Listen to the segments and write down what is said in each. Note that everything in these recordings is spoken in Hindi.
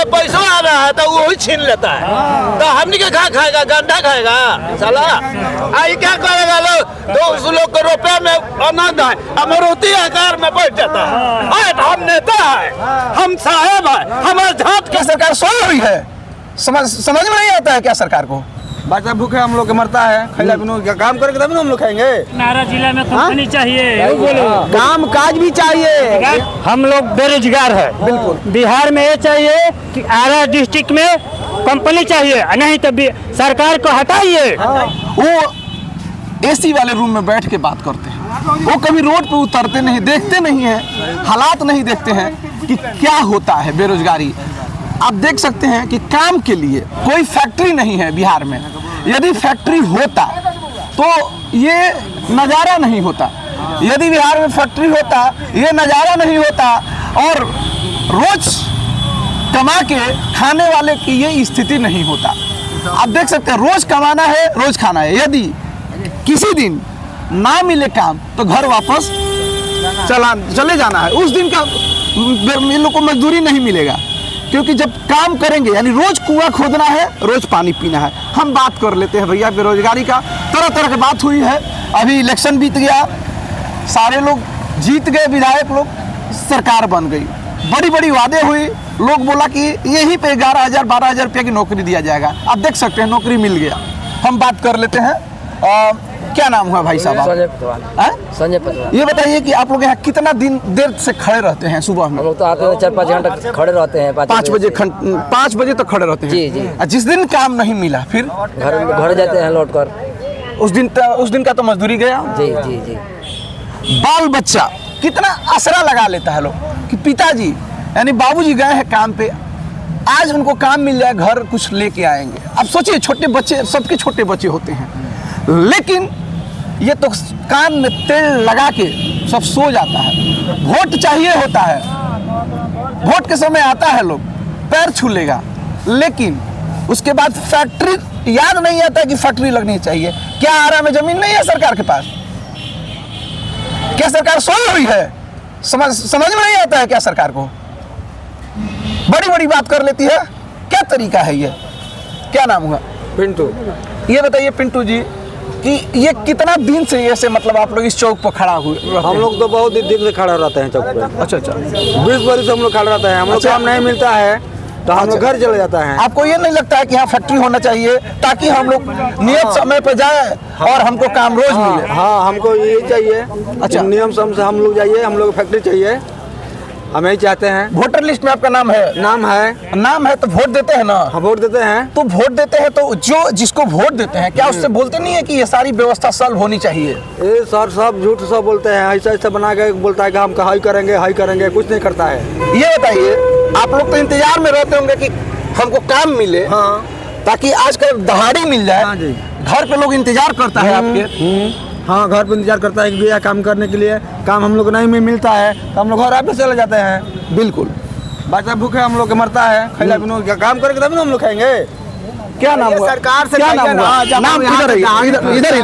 पैसा आ रहा है तो वही छीन लेता है। तो हमनी के खा खाएगा, गंडा खाएगा साला। आई क्या करेगा लोग? तो उस लोग को रुपये में आनंद है, अमरूती आकार में बैठ जाता है। हम नेता है, हम साहेब है, हमारे झाट क्या सरकार सोई हुई है? समझ में नहीं आता है क्या सरकार को? बच्चा भूखे हम लोग के मरता है, खैला बिनो क्या काम करके तभी हम लोग खाएंगे। नारा जिला में कंपनी चाहिए, काम काज भी चाहिए। हम लोग बेरोजगार है। बिल्कुल। बिहार में ये चाहिए कि आरा डिस्ट्रिक्ट में कंपनी चाहिए, नहीं तो सरकार को हटाइए। वो एसी वाले रूम में बैठ के बात करते हैं, वो कभी रोड पे उतरते नहीं, देखते नहीं है, हालात नहीं देखते हैं कि क्या होता है बेरोजगारी। आप देख सकते हैं कि काम के लिए कोई फैक्ट्री नहीं है बिहार में। यदि फैक्ट्री होता तो ये नज़ारा नहीं होता। यदि बिहार में फैक्ट्री होता ये नज़ारा नहीं होता, और रोज कमा के खाने वाले की ये स्थिति नहीं होता। आप देख सकते हैं रोज कमाना है, रोज खाना है। यदि किसी दिन ना मिले काम तो घर वापस चले जाना है। उस दिन का इन लोग को मजदूरी नहीं मिलेगा, क्योंकि जब काम करेंगे यानी रोज कुआं खोदना है, रोज पानी पीना है। हम बात कर लेते हैं भैया बेरोजगारी का। तरह तरह की बात हुई है। अभी इलेक्शन बीत गया, सारे लोग जीत गए, विधायक लोग, सरकार बन गई, बड़ी बड़ी वादे हुई। लोग बोला कि यहीं पे 11,000 12,000 रुपये की नौकरी दिया जाएगा। आप देख सकते हैं नौकरी मिल गया। हम बात कर लेते हैं। क्या नाम हुआ भाई साहब? संजय पटवार। ये बताइए कि आप लोग यहाँ कितना देर से खड़े रहते हैं? सुबह में हम लोग तो आते हैं 4-5 घंटा खड़े रहते हैं। 5 बजे तक खड़े रहते हैं। जी जी। जिस दिन काम नहीं मिला फिर घर जाते हैं लौट कर। उस दिन का तो मजदूरी गया। जी जी जी। बाल बच्चा कितना आसरा लगा लेता है लोग कि पिताजी यानी बाबूजी गए हैं काम पे, आज उनको काम मिल जाए, घर कुछ लेके आएंगे। अब सोचिए छोटे बच्चे, सबके छोटे बच्चे होते हैं, लेकिन ये तो कान में तेल लगा के सब सो जाता है। वोट चाहिए होता है, वोट के समय आता है, लोग पैर छू लेगा, लेकिन उसके बाद फैक्ट्री याद नहीं आता कि फैक्ट्री लगनी चाहिए। क्या आरा में जमीन नहीं है सरकार के पास? क्या सरकार सोई हुई है? समझ में नहीं आता है क्या सरकार को? बड़ी बड़ी बात कर लेती है। क्या तरीका है ये? क्या नाम हुआ? पिंटू। ये बताइए पिंटू जी कि ये कितना दिन से ऐसे मतलब आप लोग इस चौक पर खड़ा हुए? हम लोग तो बहुत दिन से खड़ा रहते हैं चौक पे। अच्छा। 20 बरस से हम लोग खड़ा रहते हैं। हम लोग काम नहीं मिलता है तो हम लोग घर चले जाता है। आपको ये नहीं लगता है कि यहाँ फैक्ट्री होना चाहिए ताकि हम लोग नियत समय पर जाए और हमको काम रोज मिले? हाँ, हमको यही चाहिए। अच्छा। नियम समय से हम लोग जाइए, हम लोग फैक्ट्री चाहिए, हम यही चाहते हैं। वोटर लिस्ट में आपका नाम है? नाम है तो वोट देते हैं ना? हम वोट देते हैं। तो वोट देते हैं तो जो जिसको वोट देते हैं क्या उससे बोलते नहीं है कि ये सारी व्यवस्था सॉल्व होनी चाहिए? ये सर सब झूठ सब बोलते हैं, ऐसा बना के बोलता है कि हम हाई करेंगे, कुछ नहीं करता है। ये बताइए आप लोग तो इंतजार में रहते होंगे कि हमको काम मिले। हाँ। ताकि आजकल दहाड़ी मिल जाए। हाँ जी। घर पे लोग इंतजार करता है आपके। हाँ, घर पे इंतजार करता है कि भैया काम करने के लिए। काम हम लोग नहीं मिलता है तो हम लोग घर वापस चले जाते हैं। बिल्कुल। बच्चा भूखे हम लोग के मरता है, खैला बिनो क्या काम करके तभी हम लोग खाएंगे। क्या नाम हुआ? सरकार से क्या नाम हुआ? नाम इधर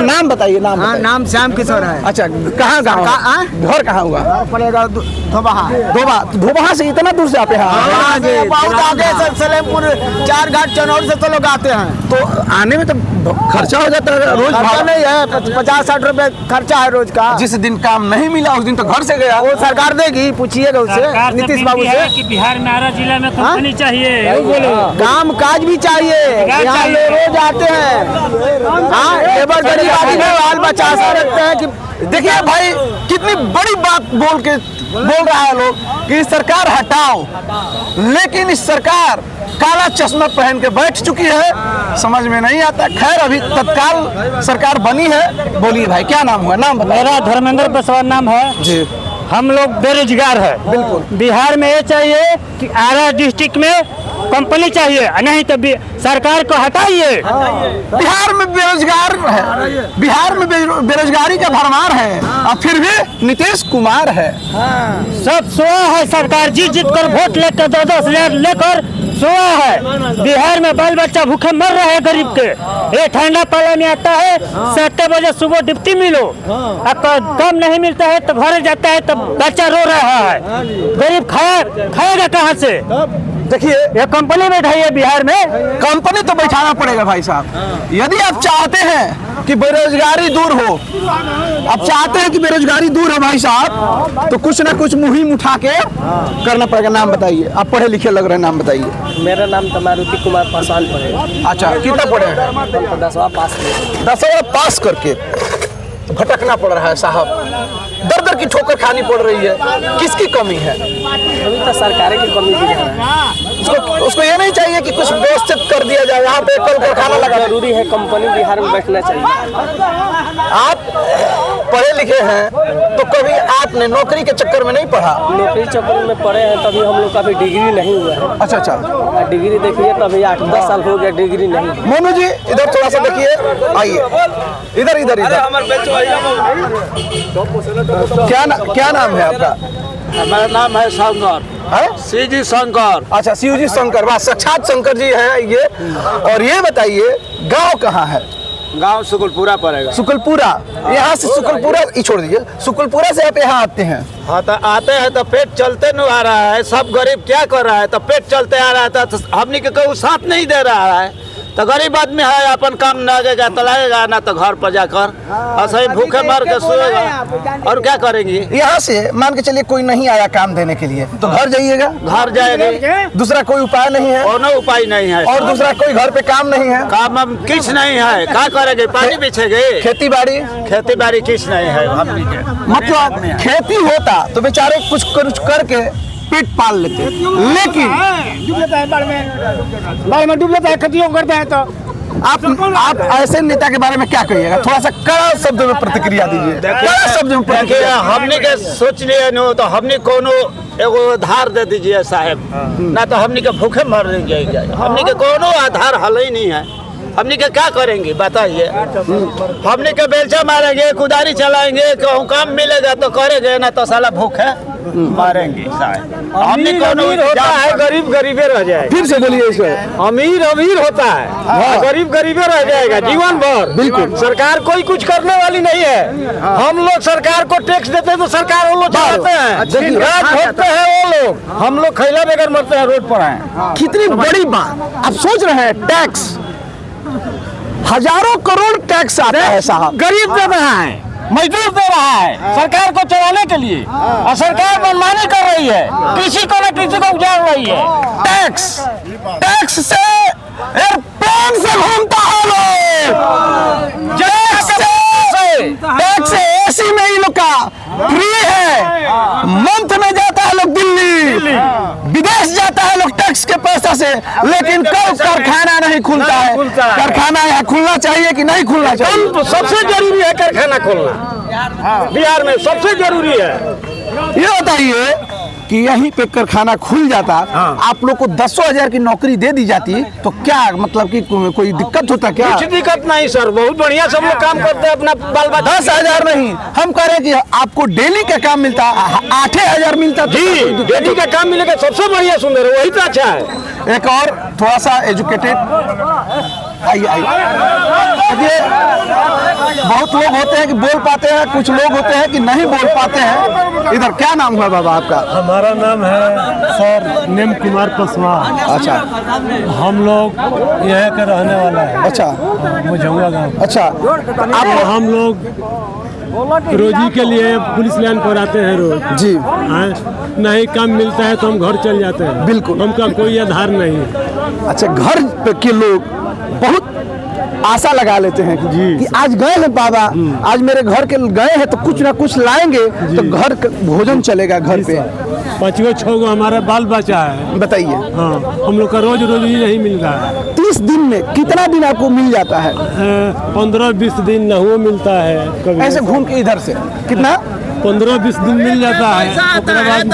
नाम बताइए। नाम श्याम किशोर है। अच्छा, कहाँ गाँव? घर कहाँ हुआ? पड़ेगा धोबहा से इतना दूर से आते हैं? बहुत आगे से सलेमपुर 4 घाट चनौर से तो लोग आते हैं। तो आने में तो खर्चा हो जाता है रोज? खर्चा नहीं है, 50-60 रुपए खर्चा है रोज का। जिस दिन काम नहीं मिला उस दिन तो घर से गया। वो सरकार देगी, पूछिएगा उससे, नीतीश बाबू से कि बिहार में आरा जिला में कंपनी चाहिए। काम काज भी चाहिए। यहाँ लोग रोज आते हैं। हाँ, लेबर गरीब आदमी बाल बच्चा से रखते हैं कि देखिए भाई कितनी बड़ी बात बोल रहा है लोग कि सरकार हटाओ, लेकिन इस सरकार काला चश्मा पहन के बैठ चुकी है। समझ में नहीं आता। खैर अभी तत्काल सरकार बनी है। बोलिए भाई क्या नाम हुआ? नाम बताइए। मेरा धर्मेंद्र पासवान नाम है जी। हम लोग बेरोजगार है। बिल्कुल। बिहार में ये चाहिए कि आरा डिस्ट्रिक्ट में कंपनी चाहिए, नहीं तो सरकार को हटाइए। बिहार में बेरोजगार है, बिहार में बेरोजगारी का भरमार है, और फिर भी नीतीश कुमार है। सब सोया है। सरकार जीत कर वोट लेकर 10-10 लेकर सोया है। बिहार में बाल बच्चा भूखे मर रहे हैं गरीब के। ये ठंडा पाला में आता है, 7 बजे सुबह ड्यूटी मिलो, कम नहीं मिलता है तो घर जाता है तो बच्चा रो रहा है। गरीब खाएगा कहाँ से? देखिए ये कंपनी बैठाई है बिहार में। कंपनी तो बैठाना पड़ेगा भाई साहब। यदि आप चाहते हैं कि बेरोजगारी दूर हो, आप चाहते हैं कि बेरोजगारी दूर हो भाई साहब, तो कुछ ना कुछ मुहिम उठा के करना पड़ेगा। नाम बताइए, आप पढ़े लिखे लग रहे हैं, नाम बताइए। मेरा नाम तो मारुति कुमार पासवान पड़ेगा। अच्छा, कितना पढ़े हैं? 10वां पास किया। 10वां पास करके भटकना पड़ रहा है साहब, दर दर की ठोकर खानी पड़ रही है। किसकी कमी है? अभी तो सरकार की कमी भी है। उसको ये नहीं चाहिए कि कुछ व्यवस्थित कर दिया जाए, यहाँ पे कल कारखाना लगा। जरूरी है कंपनी बिहार में बैठना चाहिए। आप पढ़े लिखे हैं तो कभी आपने नौकरी के चक्कर में नहीं पढ़ा? नौकरी चक्कर में पढ़े हैं तभी हम लोग का भी डिग्री नहीं हुआ है। अच्छा अच्छा, डिग्री देखिए तो अभी 8-10 साल हो गया डिग्री नहीं। मोनू जी इधर थोड़ा सा देखिए, आइए इधर इधर इधर। क्या नाम है आपका? हमारा नाम है शंकर, सीजी शंकर। अच्छा, शिवजी शंकर, वाह, साक्षात शंकर जी हैं ये। और ये बताइए गांव कहाँ है? गांव सुकुलपुरा पड़ेगा। सुकुलपुरा, यहाँ से सुकुलपुरा ही छोड़ दीजिए, सुकुलपुरा से आप यहाँ आते हैं? हाँ, तो आते हैं तो पेट चलते नहीं आ रहा है। सब गरीब क्या कर रहा है, तो पेट चलते आ रहा है तो हमने के कोई साथ नहीं दे रहा है। तो गरीब आदमी है, अपन काम लगेगा तो लगेगा, ना तो घर पर जाकर ऐसे ही भूखे मर के सोएगा। और क्या करेंगे? यहाँ से मान के चलिए कोई नहीं आया काम देने के लिए, तो घर जाइएगा? घर जाएंगे, दूसरा कोई उपाय नहीं है? कोनो उपाय नहीं है। और दूसरा कोई घर पे काम नहीं है? काम हम किस नहीं है, क्या करेंगे? पानी बिछेंगे? खेती बाड़ी? खेती बाड़ी किस नहीं है हमने के। मतलब खेती होता तो बेचारे कुछ करके पेट पाल लेते, लेकिन डूब लेता है बाढ़ में डूब लेता है, खतियों करता है। तो आप ऐसे नेता के बारे में क्या कहिएगा? थोड़ा सा कड़ा शब्द में प्रतिक्रिया दीजिए। कड़ा शब्द में प्रतिक्रिया। हमने के सोच लिए नो तो हमने कोनो एगो आधार दे दीजिए साहब, ना तो हमने के भूखे मर जाएंगे। हमने के कोनो आधार हल ही नहीं है। हमने के क्या करेंगे बताइए? हमने के बेलचा मारेंगे, कुदारी चलाएंगे, कहूँ काम मिलेगा तो करेंगे, ना तो साला भूखे मारेंगे साहब। हमने कोनो होता है, गरीब गरीबे रह जाएगा। फिर से बोलिए इसको। अमीर अमीर होता है, गरीब गरीबे रह जाएगा जीवन भर। बिल्कुल। सरकार कोई कुछ करने वाली नहीं है। हम लोग सरकार को टैक्स देते हैं तो सरकार वो लोग चलाते हैं, राज भोगते हैं वो लोग। हम लोग खैला बगैर मरते हैं, रोड पर हैं। कितनी बड़ी बात आप सोच रहे हैं। टैक्स हजारों करोड़ टैक्स आता है साहब, गरीब दे रहा है, मजदूर दे रहा है सरकार को चलाने के लिए, और सरकार मनमानी कर रही है, किसी को न किसी को उजाड़ रही है। टैक्स से एयरप्लेन से घूमता है लोग, टैक्स से एसी में ही लोग का फ्री है। मंथ में जाता है लोग दिल्ली, विदेश जाता है लोग टैक्स के पैसा से, लेकिन कब कारखाना नहीं खुलता है। कारखाना यहाँ खुलना चाहिए कि नहीं खुलना चाहिए? सबसे जरूरी है कारखाना खोलना, बिहार में सबसे जरूरी है। ये बताइए कि यहीं पे कारखाना खुल जाता, आप लोग को 10,000 की नौकरी दे दी जाती, तो क्या मतलब कि कोई दिक्कत होता क्या? कुछ दिक्कत नहीं सर, बहुत बढ़िया सब लोग काम करते हैं अपना बाल बच्चा। 10,000 नहीं, हम कह रहे हैं कि आपको डेली का काम मिलता, 8,000 मिलता जी, डेली का काम मिलेगा सबसे बढ़िया सुंदर है, वही तो अच्छा है। एक और थोड़ा सा एजुकेटेड, आइए देखिए, बहुत लोग होते हैं कि बोल पाते हैं, कुछ लोग होते हैं कि नहीं बोल पाते हैं। इधर क्या नाम हुआ बाबा आपका? हमारा नाम है सर नीम कुमार पासवान। अच्छा, हम लोग यहाँ के रहने वाला है। अच्छा, मुझौगा गाँव। अच्छा, आप हम लोग रोजी के लिए पुलिस लाइन पर आते हैं रोज जी। नहीं काम मिलता है तो हम घर चल जाते हैं। बिल्कुल। हमका कोई आधार नहीं है। अच्छा, घर पे के लोग बहुत आशा लगा लेते हैं कि आज गए हैं बाबा, आज मेरे घर के गए हैं तो कुछ ना कुछ लाएंगे तो घर भोजन चलेगा घर पे। 5-6 हमारा बाल बचा है। बताइए। हाँ, हम लोग का रोज नहीं मिल रहा है। 30 दिन में कितना दिन आपको मिल जाता है? 15-20 दिन न वो मिलता है कभी। ऐसे घूम के इधर से कितना? 15-20 दिन मिल जाता है।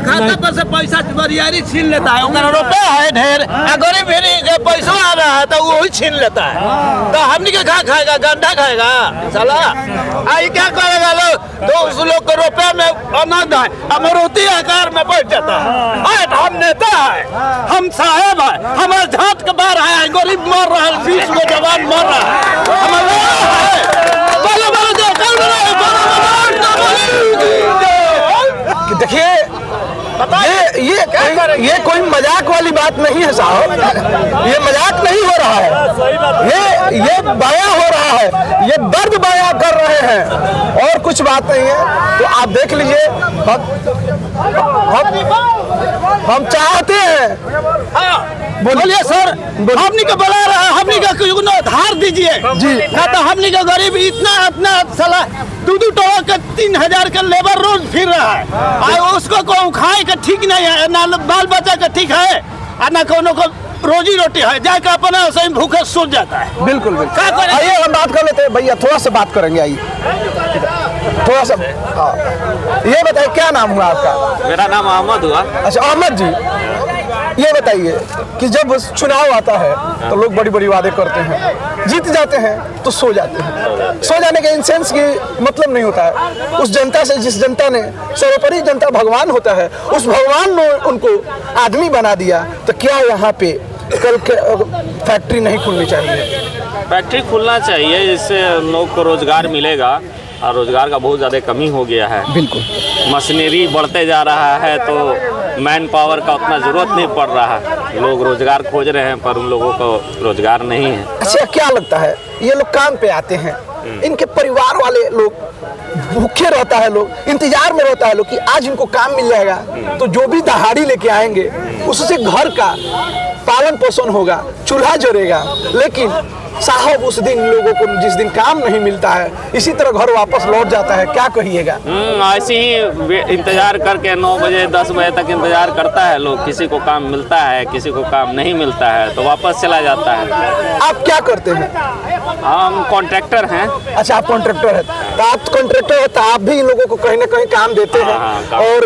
खाता पर से पैसा बरियारी छीन लेता है, ओकरा रुपया है ढेर, गरीब के पैसा आ रहा है तो वो ही छीन लेता है। तो हमने के खा खाएगा, गंडा खाएगा साला। आई क्या करेगा लोग? तो उस लोग को रुपया में आनंद है, अमरूती आकार में बैठ जाता है। हम नेता है, हम साहेब है, हमारे झाट के बाहर है, गरीब मर रहा है, 20 को जवान मर रहा है, देखिए ये कोई मजाक वाली बात नहीं है साहब, ये मजाक नहीं हो रहा है, ये बयां हो रहा है, ये दर्द बयां कर रहे हैं और कुछ बात नहीं है। तो आप देख लीजिए, हम चाहते हैं, बोलिए सर, हमनी का बुला रहा है, हमनी का क्यों ना धार दीजिए जी, ना तो हमनी का गरीब इतना साला 2-2 टोला का 3000 का लेबर रोज फिर रहा है, और उसको को खाए का ठीक नहीं है, ना बाल बच्चा का ठीक है, और ना कोनो को रोजी रोटी है, जाकर अपना सही भूखे सो जाता है। बिल्कुल क्या बिल्कुल। करें? आइए हम बात कर लेते हैं भैया, थोड़ा सा बात करेंगे, आइए थोड़ा सा। हाँ, ये बताइए क्या नाम हुआ आपका? मेरा नाम अहमद हुआ। अच्छा अहमद जी, ये बताइए कि जब चुनाव आता है तो लोग बड़ी बड़ी वादे करते हैं, जीत जाते हैं तो सो जाते हैं। सो जाने के इन सेंस की मतलब नहीं होता है, उस जनता से, जिस जनता ने, सर्वोपरि जनता भगवान होता है, उस भगवान ने उनको आदमी बना दिया, तो क्या यहाँ पे कल फैक्ट्री नहीं खुलनी चाहिए? फैक्ट्री खुलना चाहिए, जिससे लोग को रोजगार मिलेगा, और रोजगार का बहुत ज़्यादा कमी हो गया है। बिल्कुल, मशीनरी बढ़ते जा रहा है तो मैन पावर का उतना ज़रूरत नहीं पड़ रहा है, लोग रोजगार खोज रहे हैं पर उन लोगों को रोजगार नहीं है। अच्छा क्या लगता है, ये लोग काम पे आते हैं, इनके परिवार वाले लोग भूखे रहता है, लोग इंतजार में रहता है लोग कि आज इनको काम मिल जाएगा, तो जो भी दहाड़ी लेके आएंगे उससे घर का पालन पोषण होगा, चूल्हा जलेगा। लेकिन साहब उस दिन लोगों को जिस दिन काम नहीं मिलता है, इसी तरह घर वापस लौट जाता है, क्या कहिएगा? ऐसे ही इंतजार करके 9 बजे 10 बजे तक इंतजार करता है लोग, किसी को काम मिलता है, किसी को काम नहीं मिलता है तो वापस चला जाता है। आप क्या करते हैं? हम कॉन्ट्रैक्टर हैं। अच्छा आप कॉन्ट्रैक्टर हैं, तो आप कॉन्ट्रैक्टर है तो आप भी इन लोगों को कहीं ना कहीं काम देते हैं, और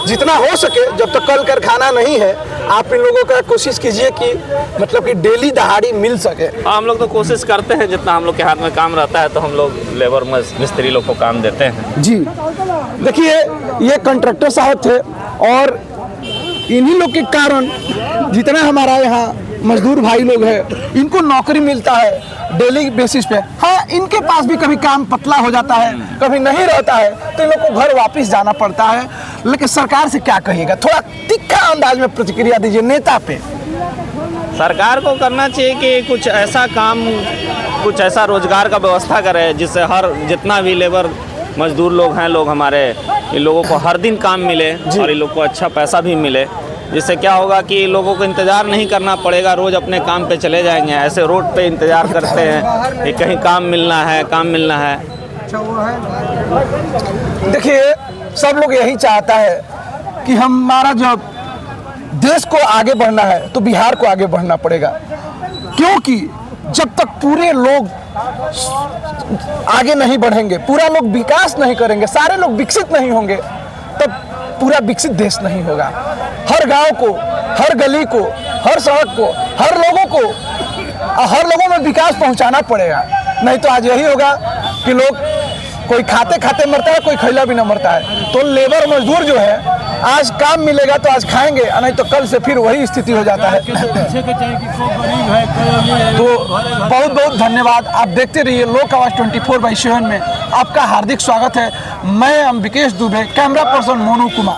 जितना हो सके जब तक कल कारखाना नहीं है आप इन लोगों का कोशिश कीजिए कि मतलब कि डेली दहाड़ी मिल सके। हम लोग तो कोशिश करते हैं, जितना हम लोग के हाथ में काम रहता है तो हम लोग लेबर मिस्त्री लोग को काम देते हैं। जी देखिए, ये कॉन्ट्रैक्टर साहब थे, और इन्हीं लोग के कारण जितना हमारा यहाँ मजदूर भाई लोग हैं, इनको नौकरी मिलता है डेली बेसिस पे। हाँ, इनके पास भी कभी काम पतला हो जाता है, कभी नहीं रहता है, तो इन लोग को घर वापस जाना पड़ता है। लेकिन सरकार से क्या कहिएगा, थोड़ा तीखा अंदाज में प्रतिक्रिया दीजिए नेता पे। सरकार को करना चाहिए कि कुछ ऐसा काम, कुछ ऐसा रोजगार का व्यवस्था करे जिससे हर जितना भी लेबर मजदूर लोग हैं, लोग हमारे, इन लोगों को हर दिन काम मिले और इन लोग को अच्छा पैसा भी मिले, जिससे क्या होगा कि लोगों को इंतज़ार नहीं करना पड़ेगा, रोज़ अपने काम पे चले जाएंगे। ऐसे रोड पे इंतज़ार करते हैं कि कहीं काम मिलना है, काम मिलना है। देखिए, सब लोग यही चाहता है कि हमारा जब देश को आगे बढ़ना है तो बिहार को आगे बढ़ना पड़ेगा, क्योंकि जब तक पूरे लोग आगे नहीं बढ़ेंगे, पूरा लोग विकास नहीं करेंगे, सारे लोग विकसित नहीं होंगे, तब पूरा विकसित देश नहीं होगा। हर गांव को, हर गली को, हर सड़क को, हर लोगों में विकास पहुंचाना पड़ेगा। नहीं तो आज यही होगा कि लोग कोई खाते खाते मरता है, कोई खैला भी ना मरता है। तो लेबर मजदूर जो है, आज काम मिलेगा तो आज खाएंगे, नहीं तो कल से फिर वही स्थिति हो जाता है। तो बहुत बहुत धन्यवाद। आप देखते रहिए लोक आवाज 24/7 में आपका हार्दिक स्वागत है। मैं अंबिकेश दुबे, कैमरा पर्सन मोनू कुमार।